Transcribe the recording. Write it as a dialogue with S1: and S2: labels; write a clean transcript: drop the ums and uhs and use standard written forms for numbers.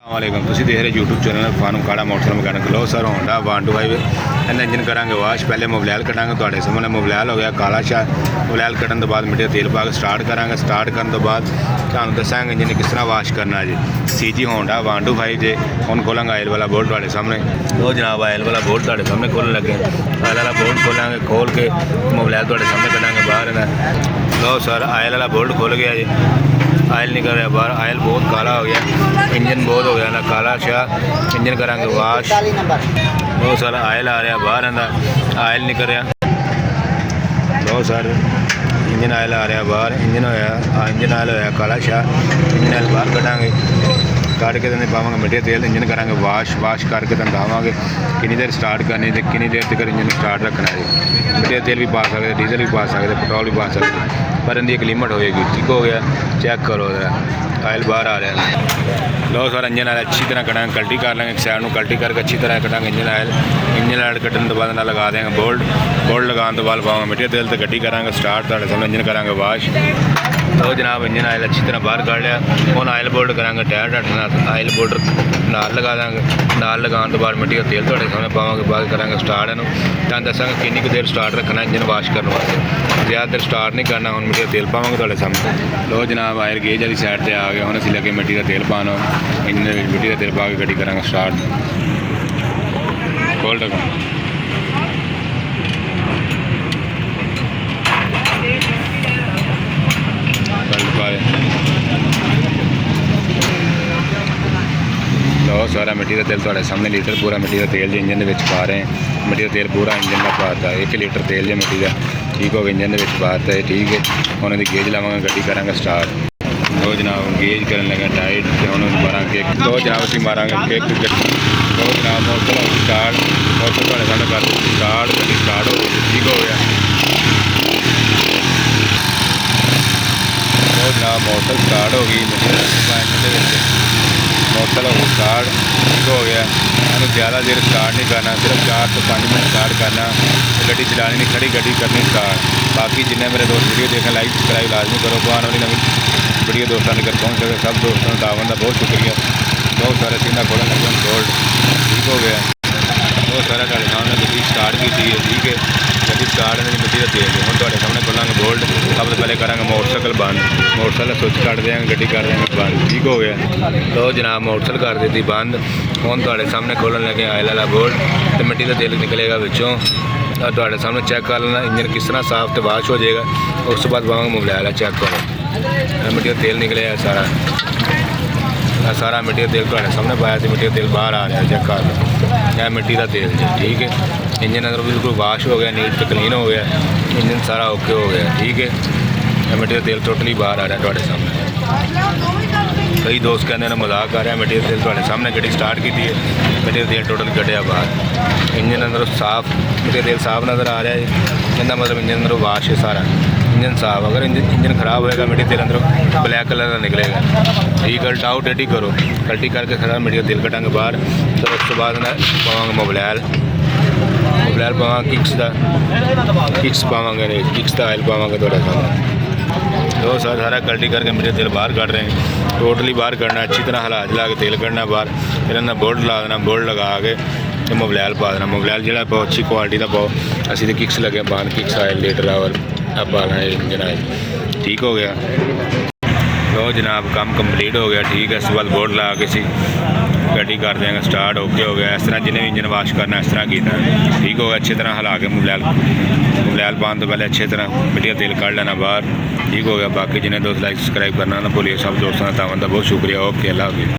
S1: वालेकुम तुम देख रहे यूट्यूब चैनल फारूक काला मोटरसाइकिल मैकेनिक। लो सर होंडा 125 इन्हें इंजन करांगे वाश। पहले मोबाइल कटांगे तो सामने मोबाइल हो गया काला शाह। मोबाइल कटन तो बाद मिट्टी तेल पा के स्टार्ट करांगे। स्टार्ट करने तो बाद तुहानू दसांगे इंजन किस तरह वाश करना जी। सीजी होंडा 125 जे हम खोलेंगे आयल वाला बोल्ट तुहाडे सामने। लो जनाब आयल वाला बोल्ट तुहाडे सामने खोलन लगे। आयल वाला बोल्ट खोलेंगे, खोल के मोबाइल तुहाडे सामने कटांगे बाहर। लो सर आयल वाला बोल्ट खुल गया जी। आयल निकल रहा बाहर। आयल बहुत काला हो गया, इंजन बहुत हो गया ना काला शाह। इंजन करांगे वाश। बहुत सारा आयल आ रहा बाहर अंदर आयल निकल रहा। बहुत सारे इंजन आयल आ रहा बाहर। इंजन आयल होया काला शाह। इंजन आयल बाहर कटांगे, कट के तेन पावे मिट्टी तेल। इंजन करांगे वाश। वाश करके तेन दावे कितनी देर स्टार्ट करनी तो कितनी देर तक इंजन स्टार्ट रखना है। मिट्टी तेल भी पा सकते, डीजल भी पा सकते, पेट्रोल भी पा सकते, पर इनकी एक लिमिट होएगी। ठीक हो गया, चेक करो आयल बाहर आ रहा है। लो सर इंजन आयल अच्छी तरह कटांगे, कल्टी कर लेंगे। एक साइड में कल्टी करके अच्छी तरह कटांगे इंजन आयल। इंजन आयल कटने तो बाद लगा देंगे बोल्ट। बोल्ट लगाने तो बाद पावे मिट्टी तेल तो गड्डी करांगे स्टार्ट। तुहाडे सामने इंजन करांगे वाश। तो जनाब इंजन आयल अच्छी तरह बाहर कढ़ लिया। हम आयल बोल्ट करांगे टायर आयल बोल्ट नाल लगा देंगे। नाल लगाने तो बाद मिट्टी का तेल तुहाडे सामने पावांगे। बाद करांगे स्टार्ट इनू तुहानू दसांगे कितनी कुछ देर स्टार्ट रखना इंजन वाश करने वास्ते। ज़्यादा देर स्टार्ट नहीं करना। हम मिट्टी का तेल पावांगे तुहाडे सामने। लो जनाब आयल गेज वाली साइड पर आ गए। हम असीं लगे मिट्टी का तेल पाना। इंजन मिट्टी का तेल पा के गड्डी करांगे स्टार्ट। खोल रखा लो सारा मिट्टी का तेल तुहाडे सामने लीटर पूरा मिट्टी का तेल जो इंजन के पा रहे हैं। मिट्टी का तेल पूरा इंजन का पाता 1 लीटर तेल जो मिट्टी का ठीक हो गया इंजन के पाता है। ठीक है, हम गेज लावे गड्डी करांगे स्टार्ट। दो जनाब गेज कर लगे टाइट तो उन्होंने मारा किक। दो जनाब असीं मारांगे किक गड्डी। दो जनाब मोटर स्टार्ट। मोटर तुहाडे सामने कर स्टार्ट। गड्डी स्टार्ट हो गई, ठीक हो गया। दो जनाब मोटर स्टार्ट हो गई। मोटर हो स्टार्ट, ठीक हो गया। इन्हू ज़्यादा देर स्टार्ट नहीं करना, सिर्फ 4 से 5 मिनट स्टार्ट करना। गड्डी चलानी नहीं, खड़ी गड्डी करनी स्टार्ट। बाकी जिन्हें मेरे दोस्त वीडियो देखें लाइक सब्सक्राइब लाजमी करो। आने वाली नवी वीडियो दोस्तों तक पहुँच सके। सब दोस्तों का दावन का बहुत शुक्रिया। बहुत सारे सीना खोलन लगे गोल्ड, ठीक हो गया। बहुत सारा तुहाडे सामने गड्डी स्टार्ट की थी, ठीक है। गड्डी स्टार्ट नहीं मिट्टी का तेल हम तुहाडे सामने खोलेंगे बोल्ट। सब तो पहले करांगे मोटरसाइकिल बंद। मोटरसाइकिल स्विच कट देंगे, गड्डी कर देंगे बंद, ठीक हो गया। तो जनाब मोटरसाइकिल कर दी थी बंद। हम तुहाडे सामने खोलन लगे आयल वाला बोल्ट तो मिट्टी का तेल निकलेगा विचों। तुहाडे सामने चेक कर लेना इंजन किस तरह साफ तो वाश हो जाएगा। उस तो बाद पावांगे मोबाइल चेक करो मिट्टी का तेल निकले सारा मिट्टी का तेल तुहाडे सामने पाया तो मिट्टी का तेल बाहर आ रहा है। चेक कर लो यह मिट्टी का तेल जी, ठीक है। इंजन अंदर बिल्कुल वाश हो गया, नीट तो क्लीन हो गया। इंजन सारा ओके हो गया, ठीक है। यह मिट्टी का तेल टोटली बाहर आ रहा है तुहाडे सामने। कई दोस्त कहते हैं मजाक कर रहा है। मिट्टी का तेल तुहाडे सामने गड्डी स्टार्ट की है, मिट्टी का तेल टोटल कटिया बाहर। इंजन अंदर साफ मिट्टी का तेल साफ नज़र आ रहा है। इनका मतलब इंजन अंदर वाश है सारा। इंजन साफ, अगर इंजन खराब होएगा मिट्टी तेल अंदर ब्लैक कलर का निकलेगा। ठीक है, उल्टाओ टेढ़ी करो, कल्टी करके खड़ा मिट्टी का तेल कटांगे बाहर। तो उस तो बाद पावांगे मोबाइल पावांगे किक्स पावांगे किक्स का आयल पावांगे थोड़ा सा। तो सारा कल्टी करके मिट्टी तेल बाहर कट रहे हैं। टोटली बाहर करना, अच्छी तरह हिला जला के तेल कढ़ना बाहर। फिर इन्हें बोल्ट ला देना, बोल्ट लगा के तो मोबाइल पा देना। मोबाइल जो पाओ अच्छी क्वालिटी का पाओ। असी तो किक्स लगे पान, किक्स आयल लीटर और अब पाना इंजन आयल, ठीक हो गया। तो जनाब काम कंप्लीट हो गया, ठीक है। इस बाद बोर्ड ला के सी गड्डी कर देंगे स्टार्ट, ओके हो गया। इस तरह जिन्हें भी इंजन वाश करना इस तरह किया, ठीक होगा। अच्छी तरह हिला के मोबाइल पाने तो पहले अच्छी तरह मिट्टी का तेल कढ़ लेना बाहर, ठीक हो गया। बाकी जिन्हें दोस्त लाइक सब्सक्राइब करना ना भूलिए। सब दोस्तों का तावन का बहुत शुक्रिया। ओके, अल्लाह हाफिज़।